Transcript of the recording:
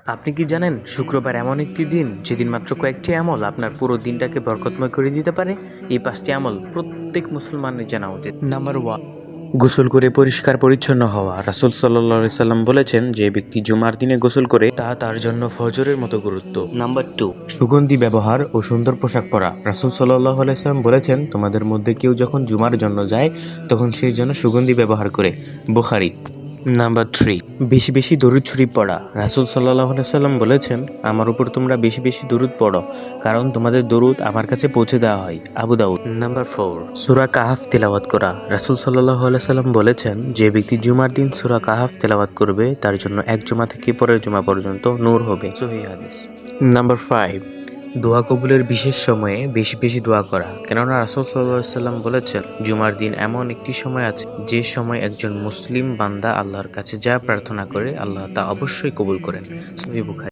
আপনি কি জানেন শুক্রবার এমন একটি দিন যেদিন মাত্র কয়েকটি আমল আপনার পুরো দিনটাকে বরকতময় করে দিতে পারে? এই 5টি আমল প্রত্যেক মুসলমানের জানা উচিত। নাম্বার 1, গোসল করে পরিষ্কার পরিচ্ছন্ন হওয়া। রাসূল সাল্লাল্লাহু আলাইহি সাল্লাম বলেছেন, যে ব্যক্তি জুমার দিনে গোসল করে তা তার জন্য ফজরের মতো গুরুত্ব। নাম্বার 2, সুগন্ধি ব্যবহার ও সুন্দর পোশাক পরা। রাসূল সাল্লাল্লাহু আলাইহি সাল্লাম বলেছেন, তোমাদের মধ্যে কেউ যখন জুমার জন্য যায় তখন সেই জন্য সুগন্ধি ব্যবহার করে। বুখারী। নাম্বার 3, বেশি বেশি দরুদ শরীফ পড়া। রাসূল সাল্লাল্লাহু আলাইহি সাল্লাম বলেছেন, আমার উপর তোমরা বেশি বেশি দরুদ পড়ো, কারণ তোমাদের দরুদ আমার কাছে পৌঁছে দেওয়া হয়। আবু দাউদ। নাম্বার 4, সূরা কাহাফ তিলাওয়াত করা। রাসূল সাল্লাল্লাহু আলাইহি সাল্লাম বলেছেন, যে ব্যক্তি জুমার দিন সূরা কাহাফ তিলাওয়াত করবে তার জন্য এক জুমা থেকে পরের জুমা পর্যন্ত নূর হবে। সহিহ হাদিস। নাম্বার 5, দোয়া কবুলের বিশেষ সময়ে বেশি বেশি দোয়া করা। কেননা রাসূল সাল্লাল্লাহু আলাইহি সাল্লাম বলেছেন, জুমার দিন এমন একটি সময় আছে যে সময় একজন মুসলিম বান্দা আল্লাহর কাছে যা প্রার্থনা করে আল্লাহ তা অবশ্যই কবুল করেন। সহিহ বুখারী।